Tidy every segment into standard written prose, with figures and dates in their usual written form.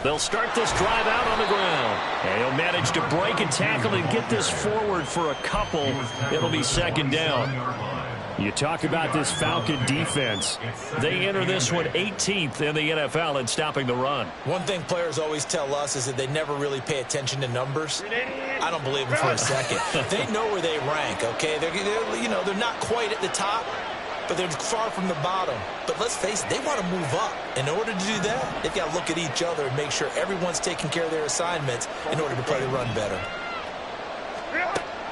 They'll start this drive out on the ground. And he'll manage to break a tackle and get this forward for a couple. It'll be second down. You talk about this Falcon defense. They enter this one 18th in the NFL in stopping the run. One thing players always tell us is that they never really pay attention to numbers. I don't believe them for a second. They know where they rank, okay? They're not quite at the top, but they're far from the bottom. But let's face it, they want to move up. In order to do that, they've got to look at each other and make sure everyone's taking care of their assignments in order to play the run better.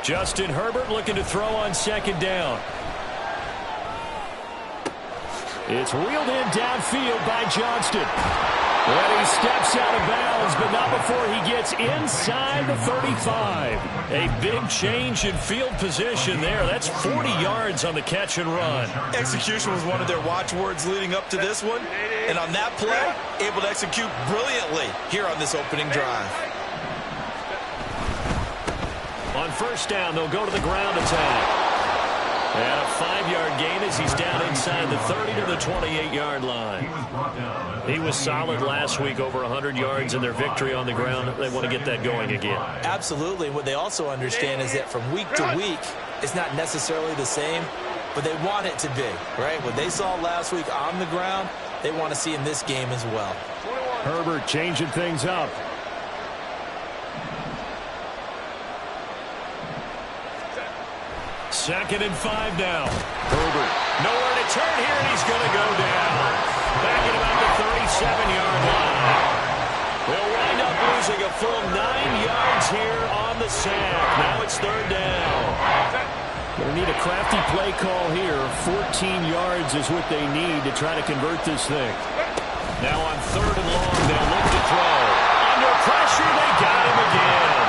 Justin Herbert looking to throw on second down. It's reeled in downfield by Johnston. And he steps out of bounds, but not before he gets inside the 35. A big change in field position there. That's 40 yards on the catch and run. Execution was one of their watchwords leading up to this one. And on that play, able to execute brilliantly here on this opening drive. On first down, they'll go to the ground attack. And a 5-yard gain as he's down inside the 30 to the 28-yard line. He was solid last week, over 100 yards in their victory on the ground. They want to get that going again. Absolutely. What they also understand is that from week to week, it's not necessarily the same, but they want it to be, right? What they saw last week on the ground, they want to see in this game as well. Herbert changing things up. Second and 5 now. Herbert nowhere to turn here, and he's going to go down. Back at about the 37-yard line. They'll wind up losing a full 9 yards here on the sack. Now it's third down. Going to need a crafty play call here. 14 yards is what they need to try to convert this thing. Now on third and long, they'll look to throw. Under pressure, they got him again.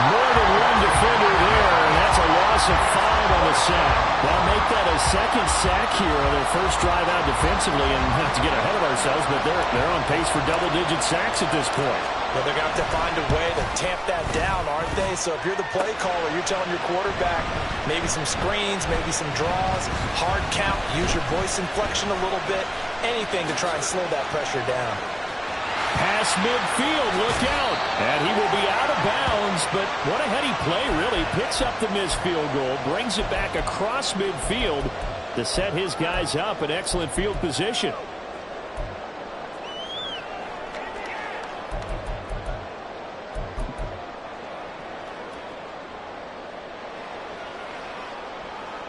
More than one defender there, and that's a loss of 5 on the sack. They'll make that a second sack here on their first drive out defensively, and not to get ahead of ourselves, but they're on pace for double-digit sacks at this point. Well, they're going to have to find a way to tamp that down, aren't they? So if you're the play caller, you're telling your quarterback maybe some screens, maybe some draws, hard count, use your voice inflection a little bit, anything to try and slow that pressure down. Pass midfield, look out. And he will be out of bounds, but what a heady play, really. Picks up the missed field goal, brings it back across midfield to set his guys up in excellent field position.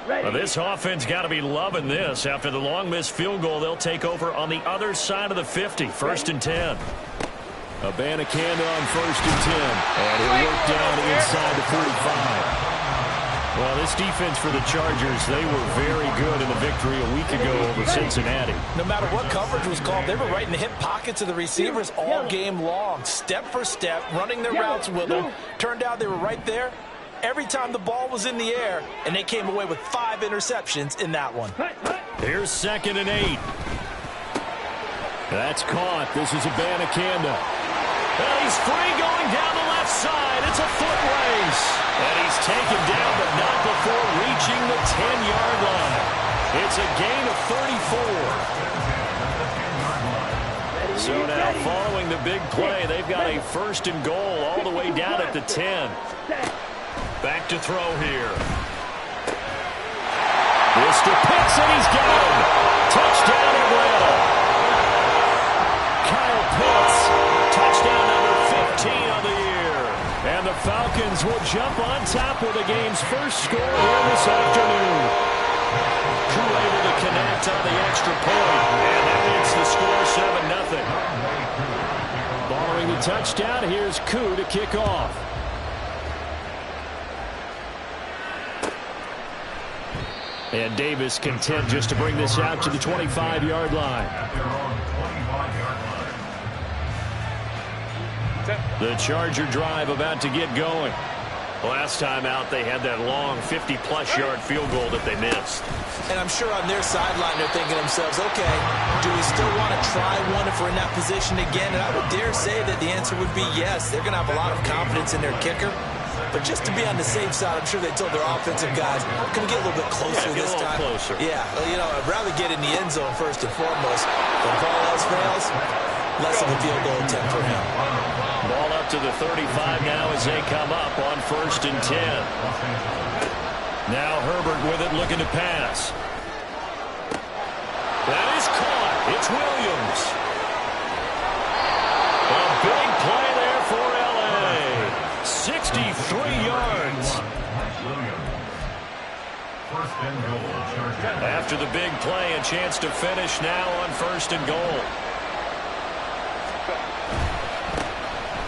Well, this offense got to be loving this. After the long missed field goal, they'll take over on the other side of the 50. First and 10. Abanikanda on first and 10. And he'll work down inside the 45. Well, this defense for the Chargers, they were very good in the victory a week ago over Cincinnati. No matter what coverage was called, they were right in the hip pockets of the receivers all game long. Step for step, running their routes with them. Turned out they were right there every time the ball was in the air, and they came away with 5 interceptions in that one. Here's second and 8. That's caught. This is Abanikanda. Well, he's free going down the left side. It's a foot race. And he's taken down, but not before reaching the 10-yard line. It's a gain of 34. So now, following the big play, they've got a first and goal all the way down at the 10. Back to throw here. Mr. Pitts, and he's got him. Touchdown Atlanta. Kyle Pitts, touchdown number 15 on the year. And the Falcons will jump on top with the game's first score here this afternoon. Crew able to connect on the extra point, and that makes the score 7-0. Following the touchdown, here's Koo to kick off. And Davis content just to bring this out to the 25-yard line. The Charger drive about to get going. Last time out, they had that long 50-plus yard field goal that they missed. And I'm sure on their sideline they're thinking to themselves, okay, do we still want to try one if we're in that position again? And I would dare say that the answer would be yes. They're going to have a lot of confidence in their kicker. But just to be on the safe side, I'm sure they told their offensive guys, can we get a little bit closer this time? Closer. Yeah, well, I'd rather get in the end zone first and foremost. But if all else fails, less of a field goal attempt for him. Ball up to the 35 now as they come up on 1st and 10. Now Herbert with it, looking to pass. That is caught. It's Williams. A big play there for L.A. 63 yards. After the big play, a chance to finish now on 1st and goal.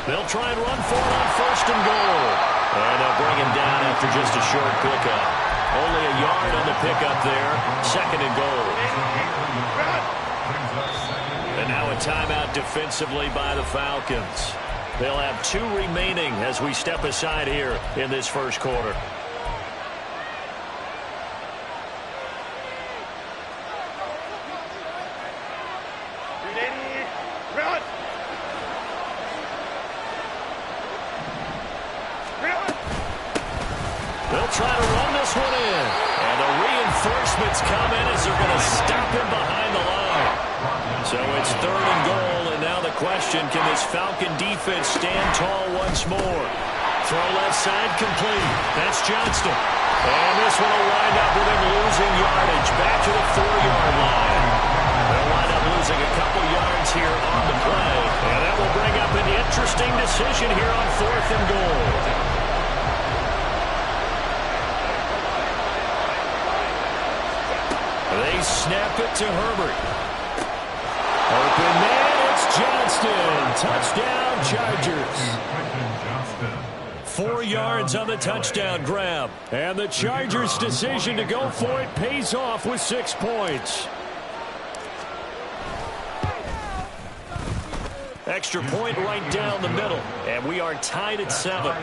They'll try and run for it on 1st and goal. And they'll bring him down after just a short pickup. Only a yard on the pickup there. 2nd and goal. And now a timeout defensively by the Falcons. They'll have 2 remaining as we step aside here in this first quarter. They'll try to run this one in. And the reinforcements come in as they're going to stop him behind the line. So it's 3rd and goal, and now the question, can this Falcon defense stand tall once more? Throw left side complete. That's Johnston. And this one will wind up with him losing yardage back to the 4-yard line. They'll wind up losing a couple yards here on the play. And that will bring up an interesting decision here on 4th and goal. They snap it to Herbert. Open man, it's Johnston. Touchdown, Chargers. 4 yards on the touchdown grab. And the Chargers' decision to go for it pays off with 6 points. Extra point right down the middle. And we are tied at 7.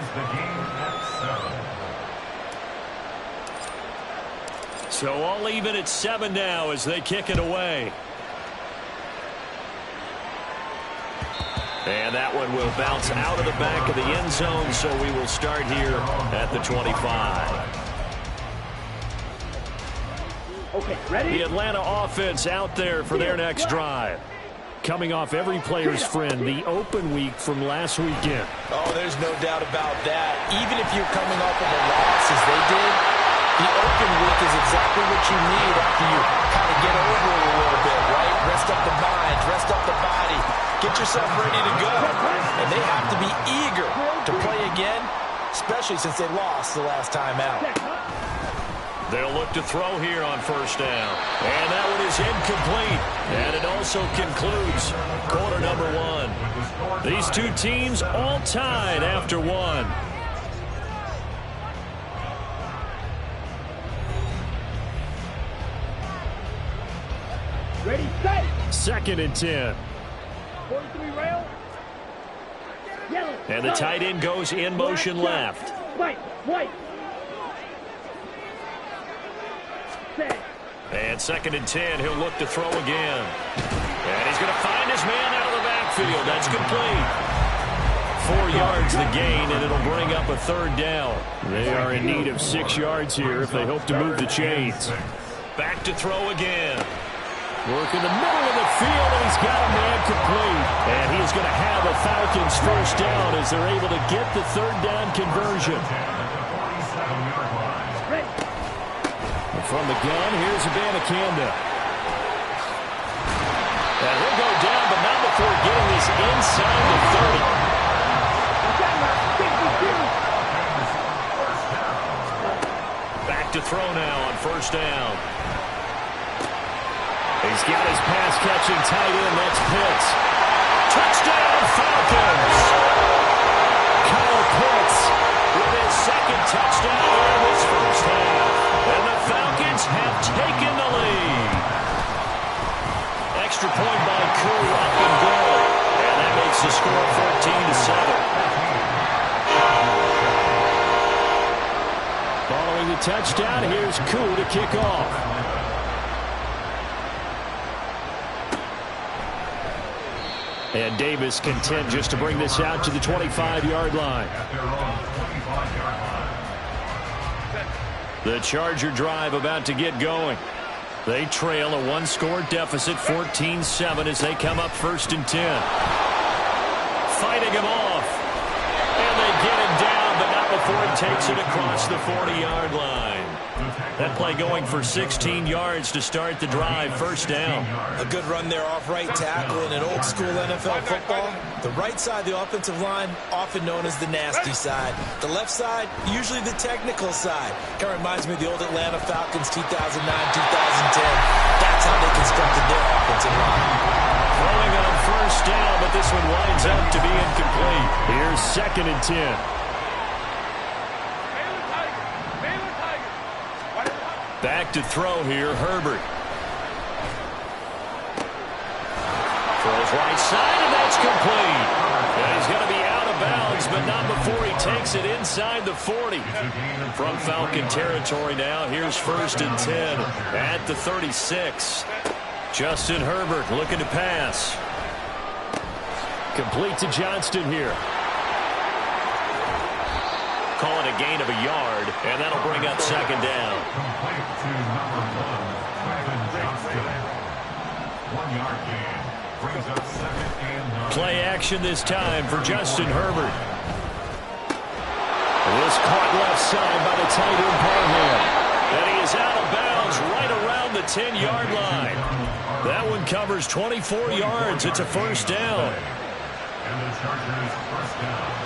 So all even at 7 now as they kick it away. And that one will bounce out of the back of the end zone, so we will start here at the 25. Okay, ready? The Atlanta offense out there for their next drive. Coming off every player's friend, the open week from last weekend. Oh, there's no doubt about that. Even if you're coming off of a loss as they did, the open week is exactly what you need after you kind of get over it a little bit, right? Rest up the mind, rest up the body, get yourself ready to go. And they have to be eager to play again, especially since they lost the last time out. They'll look to throw here on 1st down. And that one is incomplete. And it also concludes quarter number 1. These 2 teams all tied after 1. Ready, set. 2nd and 10. 43 rail. Yellow. And the tight end goes in motion left. White, white. Set. And 2nd and 10, he'll look to throw again. And he's going to find his man out of the backfield. That's complete. 4 yards the gain, and it'll bring up a 3rd down. They are in need of 6 yards here if they hope to move the chains. Back to throw again. Work in the middle of the field, and he's got a man complete. And he is going to have a Falcons 1st down as they're able to get the 3rd down conversion. From the gun, here's Abanikanda. And he'll go down, but not before getting this inside the 30. Back to throw now on 1st down. He's got his pass-catching tight end. That's Pitts. Touchdown, Falcons! Kyle Pitts with his 2nd touchdown in this 1st half. And the Falcons have taken the lead. Extra point by Koo up and goal. And that makes the score 14-7. Following the touchdown, here's Koo to kick off. And Davis content just to bring this out to the 25-yard line. The Charger drive about to get going. They trail a one-score deficit, 14-7, as they come up 1st and 10. Fighting him off. And they get him down, but not before it takes it across the 40-yard line. That play going for 16 yards to start the drive. 1st down. A good run there off right tackle in an old-school NFL football. The right side of the offensive line, often known as the nasty side. The left side, usually the technical side. Kind of reminds me of the old Atlanta Falcons 2009-2010. That's how they constructed their offensive line. Throwing on 1st down, but this one winds up to be incomplete. Here's 2nd and 10. Back to throw here, Herbert. Throws right side, and that's complete. And he's going to be out of bounds, but not before he takes it inside the 40. From Falcon territory now, here's 1st and 10 at the 36. Justin Herbert looking to pass. Complete to Johnston here. Call it a gain of a yard, and that'll bring up 2nd down. Play action this time for Justin Herbert. This caught left side by the tight end Parham. And he is out of bounds right around the 10-yard line. That one covers 24 yards. It's a 1st down. And the Chargers 1st down.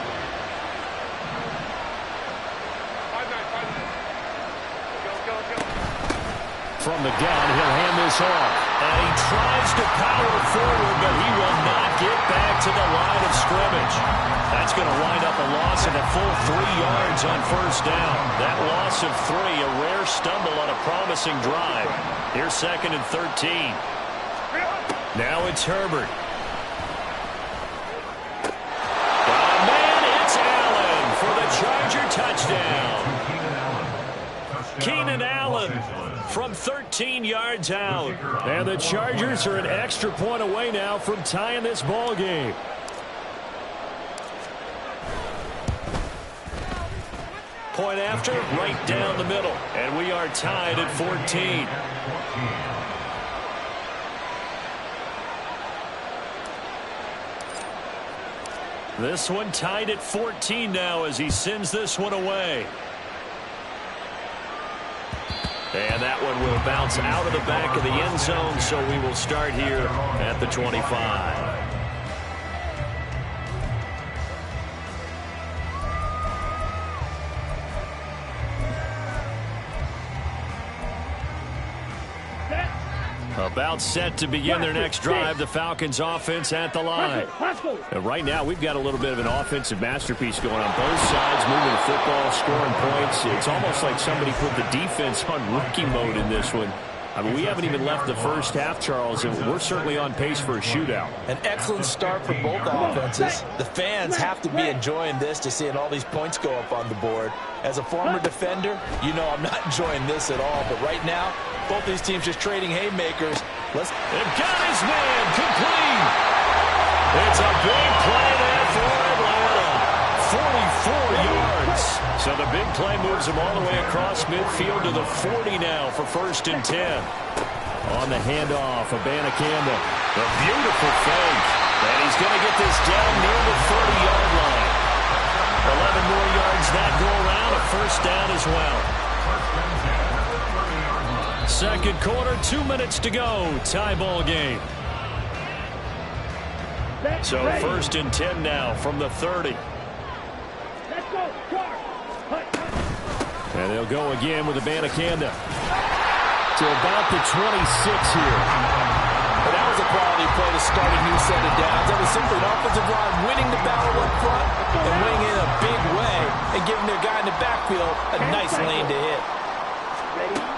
From the gun, he'll hand this off. And he tries to power forward, but he will not get back to the line of scrimmage. That's going to wind up a loss of a full 3 yards on 1st down. That loss of 3, a rare stumble on a promising drive. Here's 2nd and 13. Now it's Herbert. Got a man, it's Allen for the Charger touchdown. Keenan Allen from 13 yards out. And the Chargers are an extra point away now from tying this ball game. Point after, right down the middle. And we are tied at 14. This one tied at 14 now as he sends this one away. And that one will bounce out of the back of the end zone, so we will start here at the 25. About set to begin their next drive, the Falcons offense at the line. And right now, we've got a little bit of an offensive masterpiece going on both sides, moving the football, scoring points. It's almost like somebody put the defense on rookie mode in this one. I mean, we haven't even left the first half, Charles, and we're certainly on pace for a shootout. An excellent start for both offenses. The fans have to be enjoying this to seeing all these points go up on the board. As a former defender, you know I'm not enjoying this at all. But right now, both these teams just trading haymakers. They've got his man complete. It's a big play there for Atlanta. 44 yards. So the big play moves him all the way across midfield to the 40 now for 1st and 10. On the handoff, Abanikanda. A beautiful fake. And he's going to get this down near the 40-yard line. 11 more yards that go around. A 1st down as well. 2nd quarter, 2 minutes to go. Tie ball game. So 1st and 10 now from the 30. Let's go, Charge. And they'll go again with Abanikanda to about the 26 here. But that was a quality play to start a new set of downs. That was simply an offensive line winning the battle up front and winning in a big way and giving their guy in the backfield a nice lane to hit.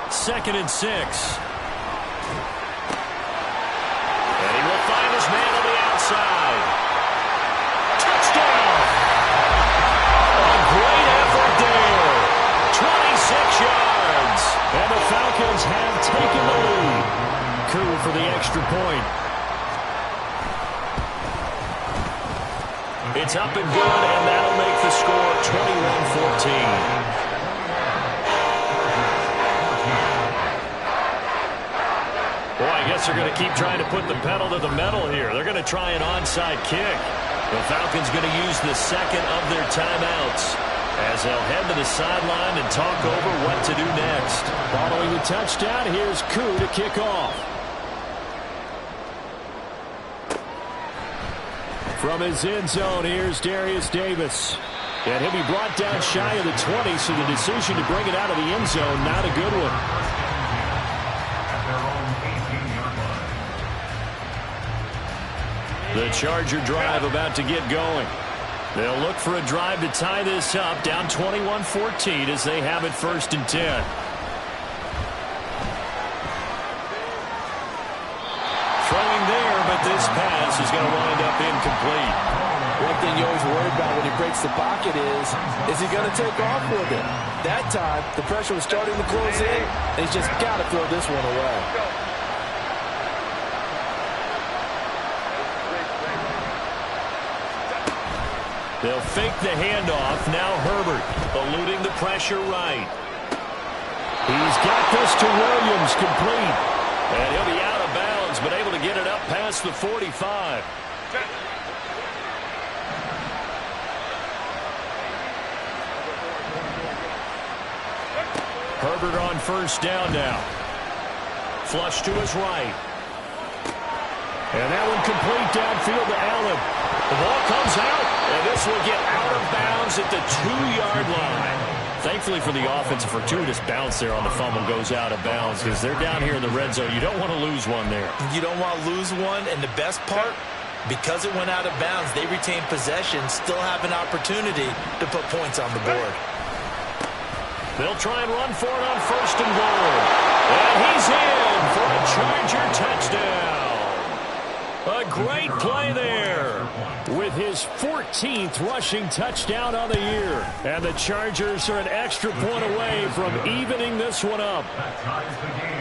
2nd and 6. And he will find his man on the outside. Touchdown! A great effort there. 26 yards. And the Falcons have taken the lead. Koo for the extra point. It's up and good, and that'll make the score 21-14. Boy, I guess they're going to keep trying to put the pedal to the metal here. They're going to try an onside kick. The Falcons going to use the second of their timeouts as they'll head to the sideline and talk over what to do next. Following the touchdown, here's Koo to kick off. From his end zone, here's Darius Davis. And he'll be brought down shy of the 20, so the decision to bring it out of the end zone, not a good one. The Charger drive about to get going. They'll look for a drive to tie this up, down 21-14 as they have it 1st and 10. Throwing there, but this pass is going to wind up incomplete. One thing you always worry about when he breaks the pocket is he going to take off with it? That time, the pressure was starting to close in, and he's just got to throw this one away. They'll fake the handoff. Now Herbert eluding the pressure right. He's got this to Williams, complete. And he'll be out of bounds, but able to get it up past the 45. Herbert on 1st down now. Flush to his right. And that one complete downfield to Allen. The ball comes out, and this will get out of bounds at the 2-yard line. Thankfully for the offense, a fortuitous bounce there on the fumble goes out of bounds because they're down here in the red zone. You don't want to lose one there. You don't want to lose one, and the best part, because it went out of bounds, they retain possession, still have an opportunity to put points on the board. They'll try and run for it on 1st and goal. And he's in for a Charger touchdown. A great play there with his 14th rushing touchdown on the year. And the Chargers are an extra point away from evening this one up.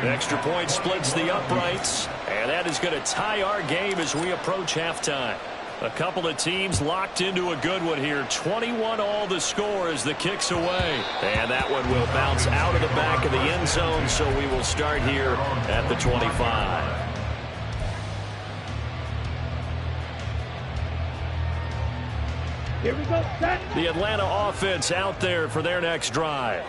The extra point splits the uprights, and that is going to tie our game as we approach halftime. A couple of teams locked into a good one here. 21 all the score as the kick's away. And that one will bounce out of the back of the end zone, so we will start here at the 25. Here we go, set. The Atlanta offense out there for their next drive.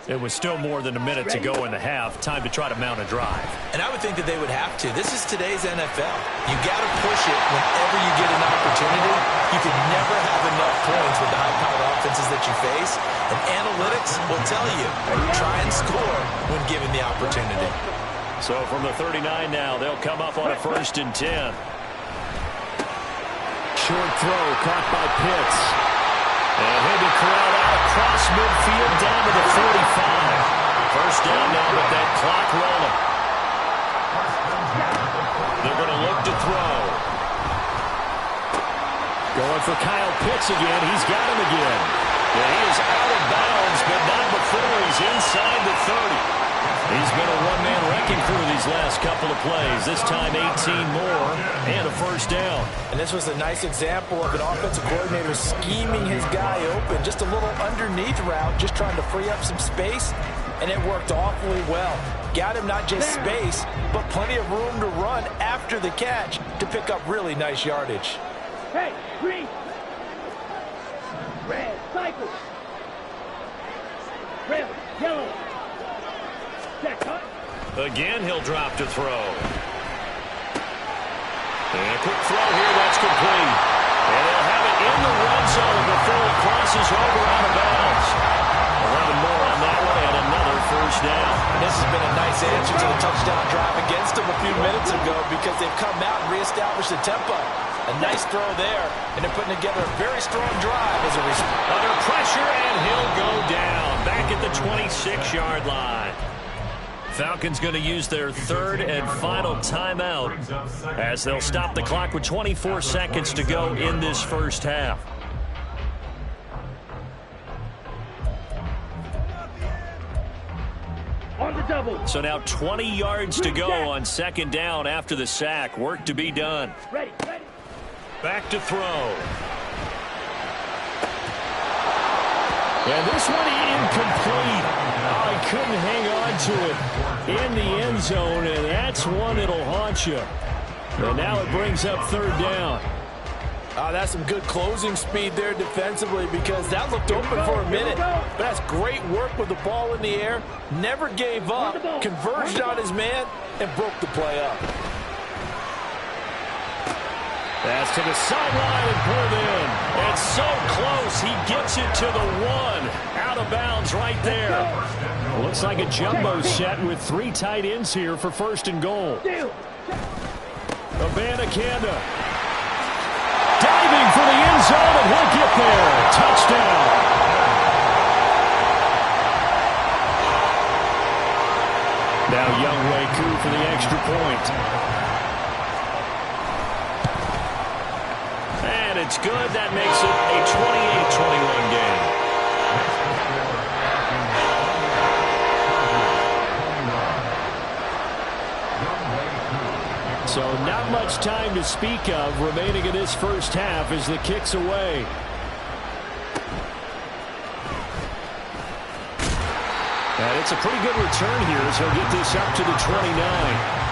It was still more than a minute to go in the half. Time to try to mount a drive. And I would think that they would have to. This is today's NFL. You got to push it whenever you get an opportunity. You can never have enough points with the high-powered offenses that you face. And analytics will tell you, try and score when given the opportunity. So from the 39 now, they'll come up on a 1st and 10. Short throw caught by Pitts. And he'll be corralled out across midfield down to the 45. 1st down now with that clock rolling. They're going to look to throw. Going for Kyle Pitts again. He's got him again. Yeah, he is out of bounds, but not before he's inside the 30. He's been a one-man wrecking crew these last couple of plays. This time 18 more and a 1st down. And this was a nice example of an offensive coordinator scheming his guy open. Just a little underneath route, just trying to free up some space, and it worked awfully well. Got him not just space, but plenty of room to run after the catch to pick up really nice yardage. Hey, green. Red, cycle. Red, yellow. Check, cut. Again, he'll drop to throw. And a quick throw here, that's complete. And they'll have it in the red zone before it crosses over out of bounds. 11 more on that one, and another 1st down. And this has been a nice answer to the touchdown drive against them a few minutes ago because they've come out and reestablished the tempo. A nice throw there, and they're putting together a very strong drive as a result. Under pressure, and he'll go down back at the 26-yard line. Falcons going to use their 3rd and final timeout as they'll stop the clock with 24 seconds to go in this 1st half. On the double. So now 20 yards to go on 2nd down after the sack. Work to be done. Ready, ready. Back to throw. And this one incomplete. Oh, he couldn't hang on to it. in the end zone, and that's one that'll haunt you. And now it brings up third down. That's some good closing speed there defensively, because that looked open for a minute. But that's great work with the ball in the air. Never gave up, converged on his man, and broke the play up. That's to the sideline and pulled in. It's so close, he gets it to the one. Out of bounds right there. Looks like a jumbo set with 3 tight ends here for first and goal. Abanikanda diving for the end zone, and he'll get there. Touchdown. Now Younghoe Koo for the extra point. And it's good. That makes it a 28-21 game. So not much time to speak of remaining in this first half as the kick's away. And it's a pretty good return here as he'll get this up to the 29.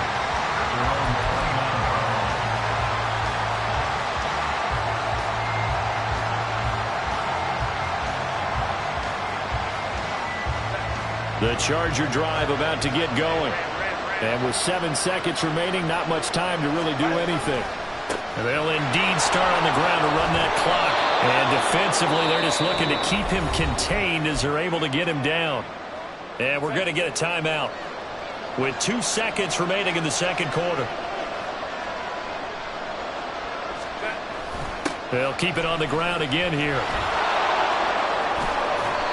The Charger drive about to get going. And with 7 seconds remaining, not much time to really do anything. They'll indeed start on the ground to run that clock. And defensively, they're just looking to keep him contained as they're able to get him down. And we're going to get a timeout with 2 seconds remaining in the second quarter. They'll keep it on the ground again here.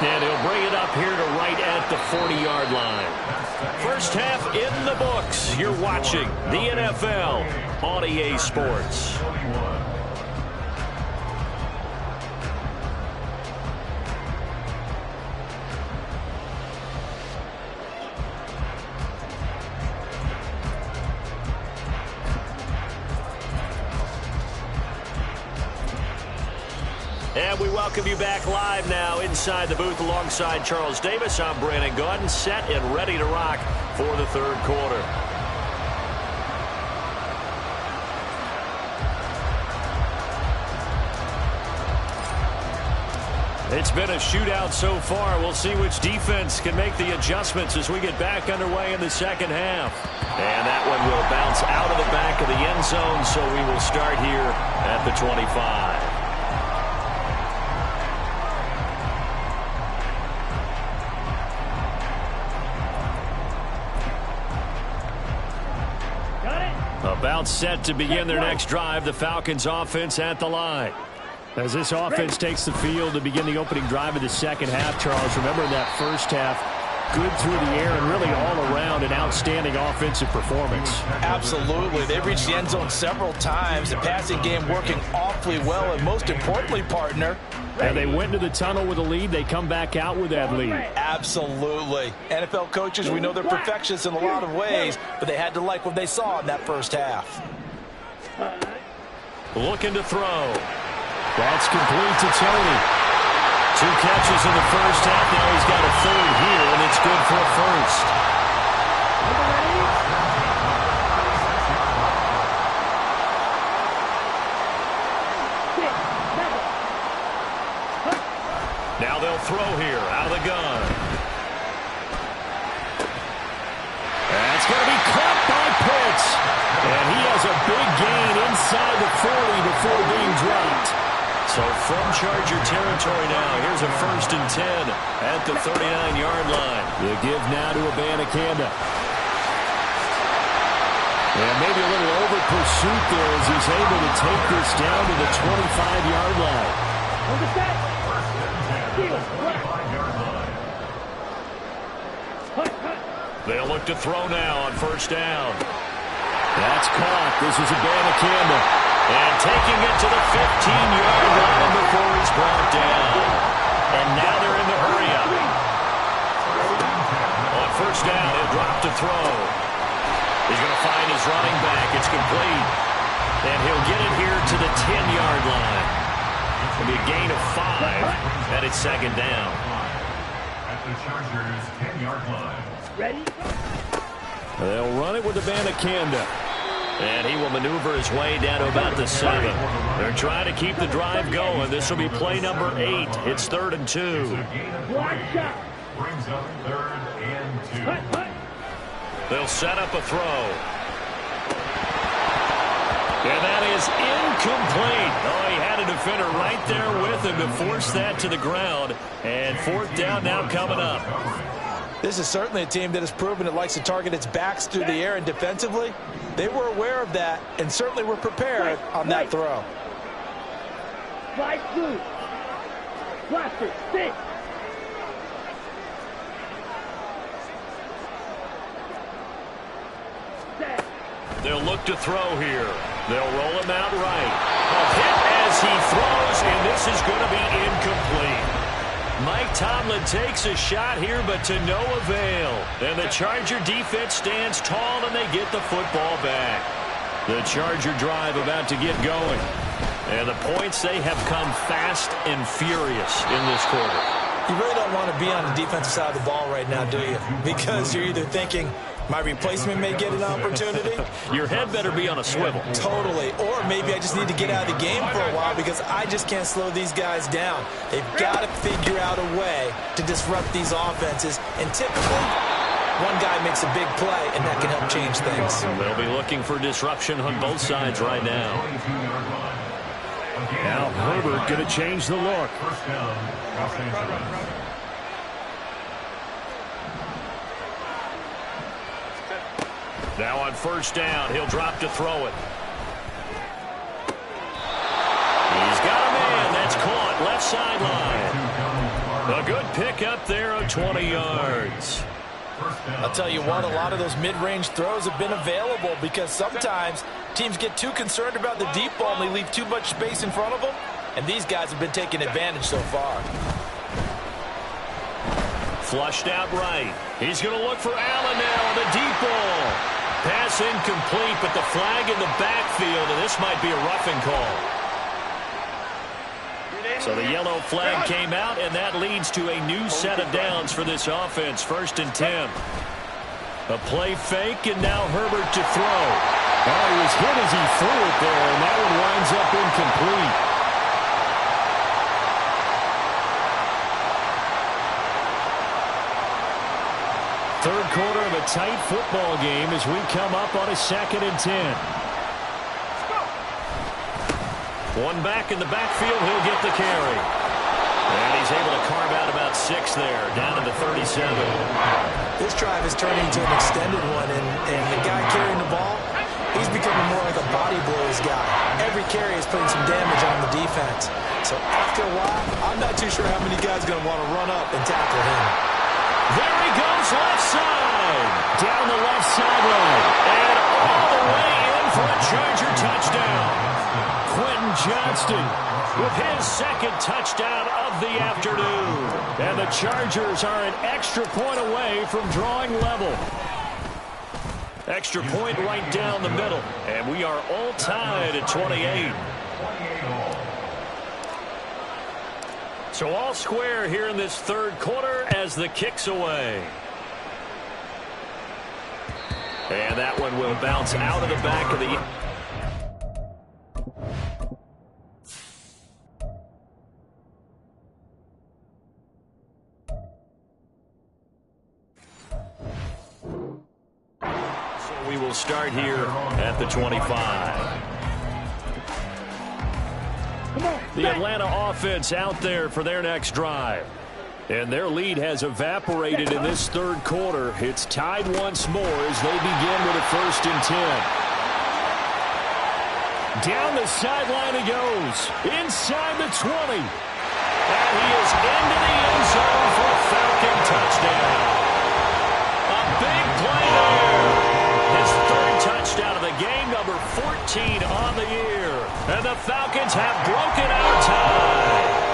And he'll bring it up here to right at the 40-yard line. First half in the books. You're watching the NFL on EA Sports. And we welcome you back live now inside the booth alongside Charles Davis. I'm Brandon Gaudin, set and ready to rock for the third quarter. It's been a shootout so far. We'll see which defense can make the adjustments as we get back underway in the second half. And that one will bounce out of the back of the end zone, so we will start here at the 25. About set to begin their next drive, the Falcons offense at the line. As this offense takes the field to begin the opening drive of the second half, Charles, remember in that first half, good through the air and really all around an outstanding offensive performance. Absolutely. They've reached the end zone several times. The passing game working awfully well, and most importantly, partner, and they went to the tunnel with a lead. They come back out with that lead. Absolutely. NFL coaches, we know they're perfectionists in a lot of ways, but they had to like what they saw in that first half. Looking to throw. That's complete to Tony. 2 catches in the first half. Now he's got a third here, and it's good for a first. Now they'll throw here out of the gun. That's going to be caught by Pitts. And he has a big gain inside the 40 before being dropped. So from Charger territory now, here's a 1st and 10 at the 39-yard line. The give now to Abanikanda. And maybe a little over pursuit there as he's able to take this down to the 25-yard line. They'll look to throw now on 1st down. That's caught. This is Abanikanda. And taking it to the 15-yard line before he's brought down. And now they're in the hurry-up. On 1st down, he'll drop to throw. He's going to find his running back. It's complete. And he'll get it here to the 10-yard line. It'll be a gain of 5, and it's 2nd down. At the Chargers' 10-yard line. Ready? They'll run it with the band of Kanda. And he will maneuver his way down to about the 7. They're trying to keep the drive going. This will be play number 8. It's 3rd and 2. Block shot. Brings up 3rd and 2. Hut, hut. They'll set up a throw. And that is incomplete. Oh, he had a defender right there with him to force that to the ground. And 4th down now coming up. This is certainly a team that has proven it likes to target its backs through the air, and defensively, they were aware of that and certainly were prepared on that throw. Slide through. Blaster, stick. Set. They'll look to throw here. They'll roll him out right. A hit as he throws, and this is going to be incomplete. Mike Tomlin takes a shot here, but to no avail. And the Charger defense stands tall, and they get the football back. The Charger drive about to get going. And the points, they have come fast and furious in this quarter. You really don't want to be on the defensive side of the ball right now, do you? Because you're either thinking, my replacement may get an opportunity. Your head better be on a swivel. Totally. Or maybe I just need to get out of the game for a while because I just can't slow these guys down. They've got to figure out a way to disrupt these offenses. And typically, one guy makes a big play, and that can help change things. They'll be looking for disruption on both sides right now. Now Herbert going to change the look. First down, Los Angeles. Now on 1st down, he'll drop to throw it. He's got a man. That's caught. Left sideline. A good pick up there of 20 yards. I'll tell you what, a lot of those mid-range throws have been available because sometimes teams get too concerned about the deep ball and they leave too much space in front of them, and these guys have been taking advantage so far. Flushed out right. He's going to look for Allen now on the deep ball. Pass incomplete, but the flag in the backfield, and this might be a roughing call. So the yellow flag came out, and that leads to a new set of downs for this offense. 1st and 10. A play fake, and now Herbert to throw. Oh, he was hit as he threw it there, and that one winds up incomplete. Third quarter of a tight football game as we come up on a 2nd and 10. One back in the backfield, he'll get the carry. And he's able to carve out about 6 there, down to the 37. This drive is turning into an extended one, and the guy carrying the ball, he's becoming more like a body blows guy. Every carry is putting some damage on the defense. So after a while, I'm not too sure how many guys are going to want to run up and tackle him. There he goes, left side. Down the left sideline. And all the way in for a Charger touchdown. Quentin Johnston with his 2nd touchdown of the afternoon. And the Chargers are an extra point away from drawing level. Extra point right down the middle. And we are all tied at 28. So all square here in this 3rd quarter as the kick's away. And that one will bounce out of the back of the... So we will start here at the 25. The Atlanta offense out there for their next drive. And their lead has evaporated in this 3rd quarter. It's tied once more as they begin with a 1st and 10. Down the sideline he goes. Inside the 20. And he is into the end zone for a Falcon touchdown. A big play there. His 3rd touchdown of the game, number 14 on the year. And the Falcons have broken our tie.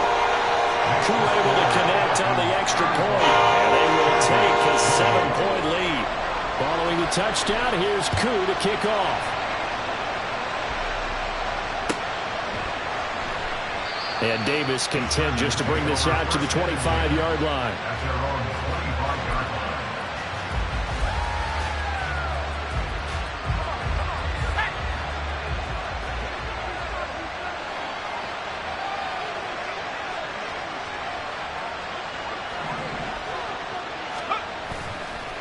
Koo able to connect on the extra point. And they will take a 7-point lead. Following the touchdown, here's Koo to kick off. And Davis content just to bring this out to the 25-yard line.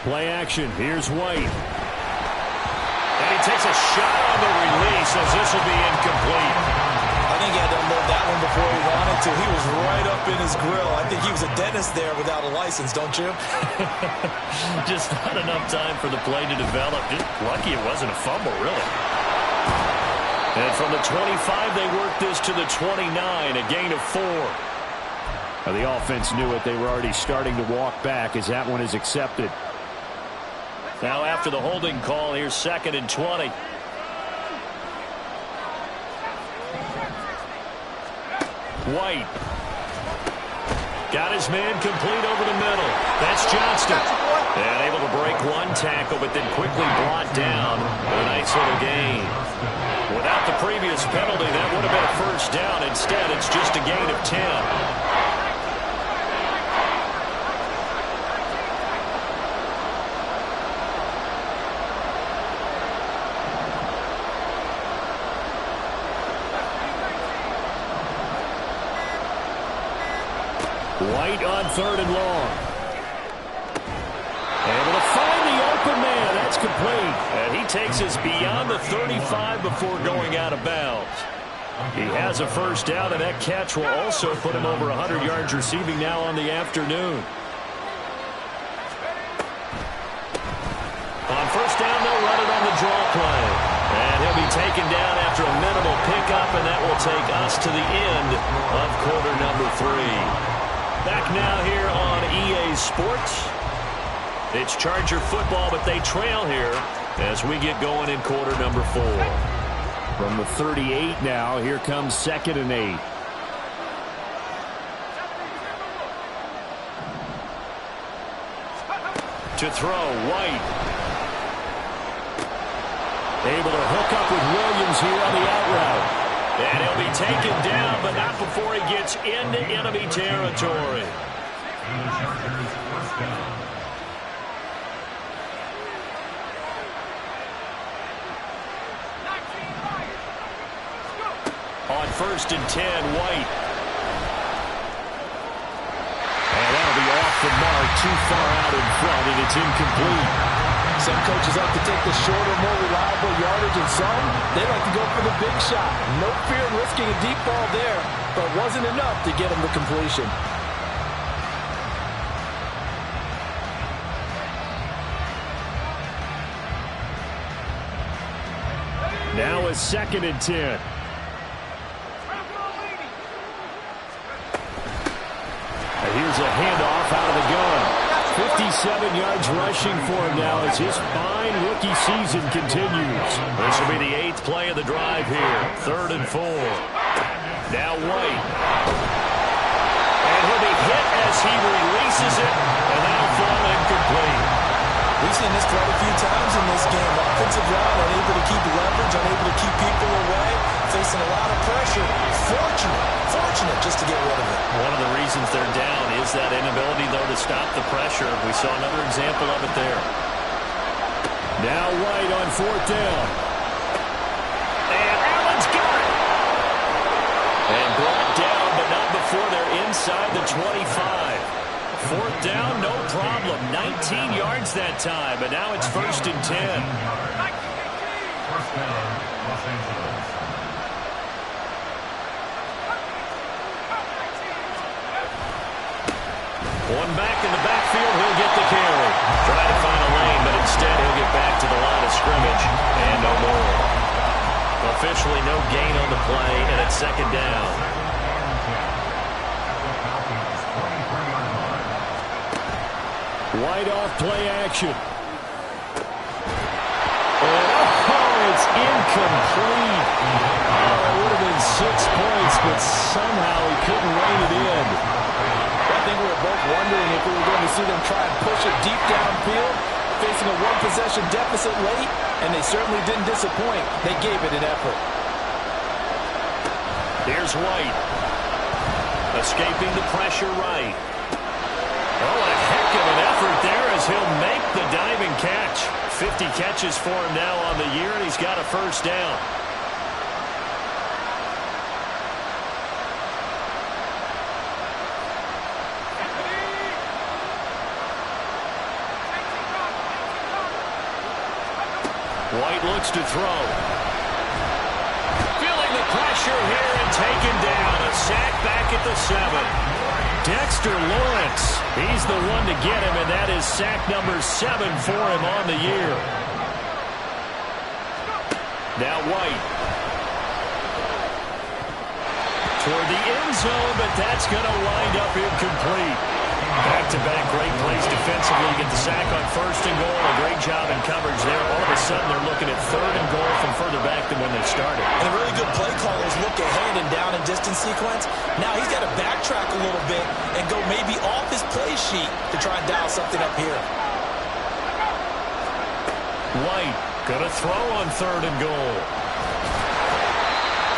Play action. Here's White. And he takes a shot on the release as this will be incomplete. I think he had to unload that one before he wanted to. He was right up in his grill. I think he was a dentist there without a license, don't you? Just not enough time for the play to develop. Just lucky it wasn't a fumble, really. And from the 25, they work this to the 29, a gain of 4. Now, the offense knew it. They were already starting to walk back as that one is accepted. Now after the holding call, here's 2nd and 20. White. Got his man complete over the middle. That's Johnston. And able to break one tackle, but then quickly brought down with a nice little gain. Without the previous penalty, that would have been a first down. Instead, it's just a gain of 10. White on 3rd and long. Able to find the open man. That's complete. And he takes us beyond the 35 before going out of bounds. He has a first down, and that catch will also put him over 100 yards receiving now on the afternoon. On first down, they'll run it on the draw play. And he'll be taken down after a minimal pickup, and that will take us to the end of quarter number 3. Back now here on EA Sports. It's Charger football, but they trail here as we get going in quarter number 4. From the 38 now, here comes 2nd and 8. To throw, White. Able to hook up with Williams here on the out route. And he'll be taken down, but not before he gets into enemy territory. And the Chargers first down. On 1st and 10, White. And that'll be off the mark, too far out in front, and it's incomplete. Some coaches like to take the shorter, more reliable yardage, and some, they like to go for the big shot. No fear in risking a deep ball there, but wasn't enough to get him the completion. Now a 2nd and 10. And here's a handoff out of the gun. 57 yards rushing for him now as his fine rookie season continues. This will be the 8th play of the drive here. 3rd and 4. Now White. And he'll be hit as he releases it, and that'll fall incomplete. We've seen this quite a few times in this game. Offensive line unable to keep leverage, unable to keep people away, facing a lot of pressure. Fortunate just to get rid of it. One of the reasons they're down is that inability, though, to stop the pressure. We saw another example of it there. Now White on 4th down. And Allen's got it. And brought down, but not before they're inside the 25. 4th down, no problem. 19 yards that time, but now it's 1st and 10. First down, Los Angeles. One back in the backfield, he'll get the carry. Try to find a lane, but instead he'll get back to the line of scrimmage. And no more. Officially no gain on the play, and it's 2nd down. White off play action. Oh, it's incomplete. Oh, it would have been 6 points, but somehow he couldn't rein it in. I think we were both wondering if we were going to see them try and push it deep downfield, facing a one-possession deficit late, and they certainly didn't disappoint. They gave it an effort. Here's White. Escaping the pressure right. Oh, a heck of an effort there as he'll make the diving catch. 50 catches for him now on the year, and he's got a first down. White looks to throw. Feeling the pressure here and taken down. A sack back at the 7. Dexter Lawrence, he's the one to get him, and that is sack number 7 for him on the year. Now White. Toward the end zone, but that's going to wind up incomplete. Back-to-back great plays defensively to get the sack on 1st and goal. A great job in coverage there. All of a sudden, they're looking at 3rd and goal from further back than when they started. And a really good play callers look ahead and down and distance sequence. Now he's got to backtrack a little bit and go maybe off his play sheet to try and dial something up here. White going to throw on 3rd and goal.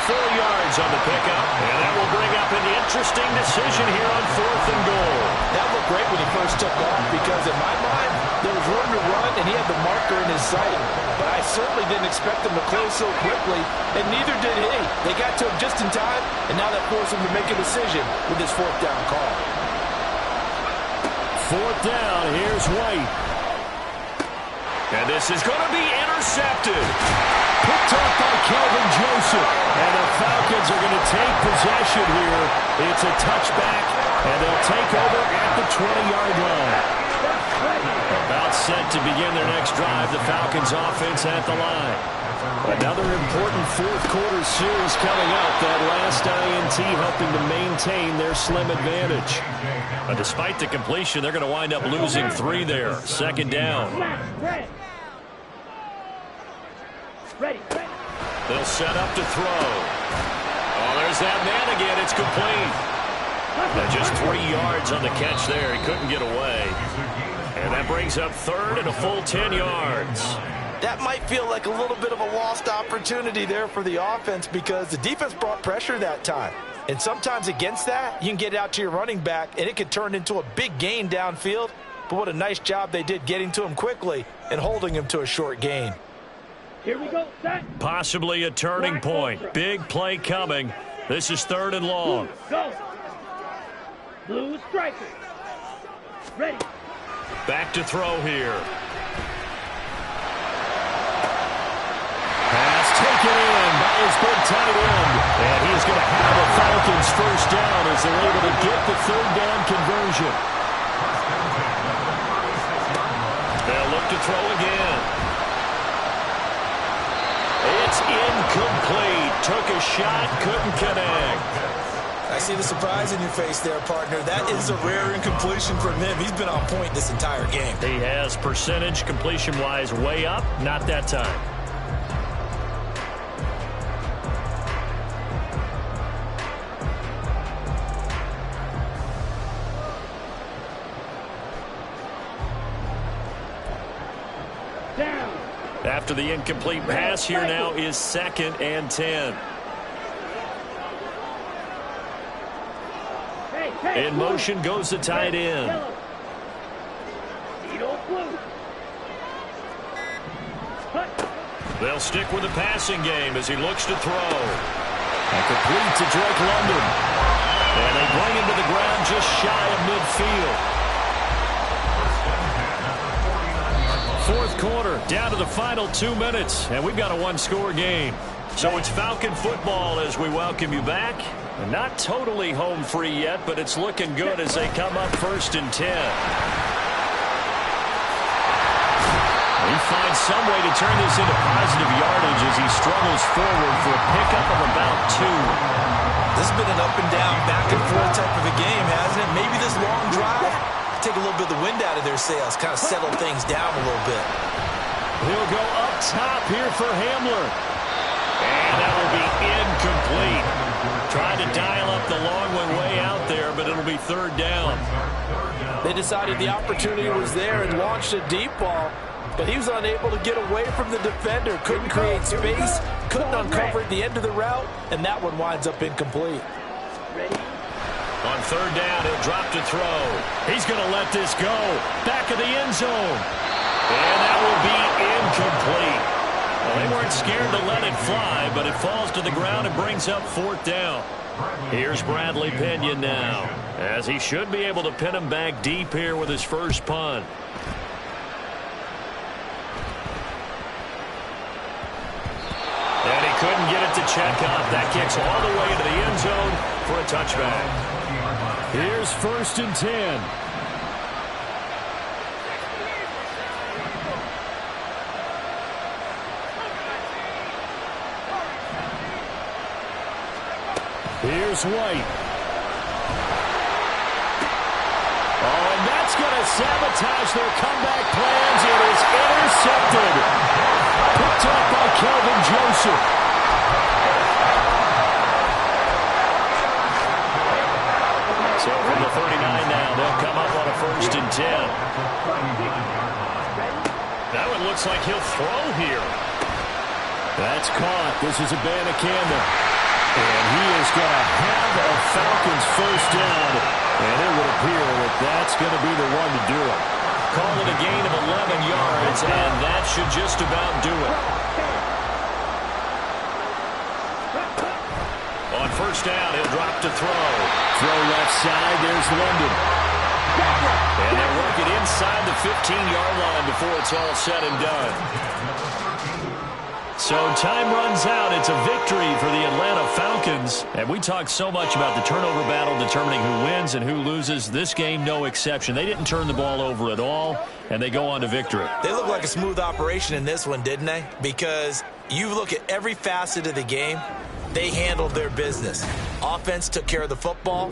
4 yards on the pickup, and that will bring up an interesting decision here on 4th and goal. That looked great when he first took off because in my mind, there was room to run and he had the marker in his sight. But I certainly didn't expect him to close so quickly, and neither did he. They got to him just in time, and now that forced him to make a decision with his 4th down call. 4th down, here's White. And this is going to be intercepted. Picked up by Kelvin Joseph. And the Falcons are going to take possession here. It's a touchback, and they'll take over at the 20-yard line. About set to begin their next drive, the Falcons offense at the line. Another important 4th quarter series coming up. That last INT helping to maintain their slim advantage. Despite the completion, they're going to wind up losing 3 there. 2nd down. Ready. They'll set up to throw. Oh, there's that man again. It's complete. And just 3 yards on the catch there. He couldn't get away. And that brings up 3rd and a full 10 yards. That might feel like a little bit of a lost opportunity there for the offense because the defense brought pressure that time. And sometimes against that, you can get out to your running back, and it could turn into a big gain downfield. But what a nice job they did getting to him quickly and holding him to a short gain. Here we go, set. Possibly a turning point. Big play coming. This is 3rd and long. Go. Blue striker. Ready. Back to throw here. Pass taken in by his big tight end. And he's going to have the Falcons 1st down as they're able to get the 3rd down conversion. They'll look to throw again. It's incomplete. Took a shot, couldn't connect. I see the surprise in your face there, partner. That is a rare incompletion from him. He's been on point this entire game. He has percentage completion-wise way up. Not that time. Down. After the incomplete pass, here now is 2nd and 10. In motion goes the tight end. They'll stick with the passing game as he looks to throw. And complete to Drake London. And they bring him to the ground just shy of midfield. 4th quarter, down to the final 2 minutes, and we've got a 1-score game. So it's Falcon football as we welcome you back. Not totally home free yet, but it's looking good as they come up 1st and 10. He finds some way to turn this into positive yardage as he struggles forward for a pickup of about 2. This has been an up and down, back and forth type of a game, hasn't it? Maybe this long drive take a little bit of the wind out of their sails, kind of settle things down a little bit. He'll go up top here for Hamler. And that will be incomplete. Tried to dial up the long one way out there, but it'll be 3rd down. They decided the opportunity was there and launched a deep ball, but he was unable to get away from the defender. Couldn't create space, couldn't uncover at the end of the route, and that one winds up incomplete. Ready. On 3rd down, he'll drop to throw. He's going to let this go. Back of the end zone. And that will be incomplete. Well, they weren't scared to let it fly, but it falls to the ground and brings up 4th down. Here's Bradley Pinion now, as he should be able to pin him back deep here with his first punt. couldn't get it to check up. That kicks all the way into the end zone for a touchback. Here's 1st and 10. Here's White. Oh, and that's going to sabotage their comeback plans. It is intercepted. Picked up by Kelvin Joseph. So from the 39 now, they'll come up on a 1st and 10. That one looks like he'll throw here. That's caught. This is Abanikanda. And he is going to have a Falcons 1st down. And it would appear that that's going to be the one to do it. Call it a gain of 11 yards, and that should just about do it. On 1st down, he'll drop to throw. Throw left side. There's London. And they work it inside the 15-yard line before it's all said and done. So time runs out. It's a victory for the Atlanta Falcons. And we talked so much about the turnover battle determining who wins and who loses. This game, no exception. They didn't turn the ball over at all, and they go on to victory. They look like a smooth operation in this one, didn't they? Because you look at every facet of the game, they handled their business. Offense took care of the football.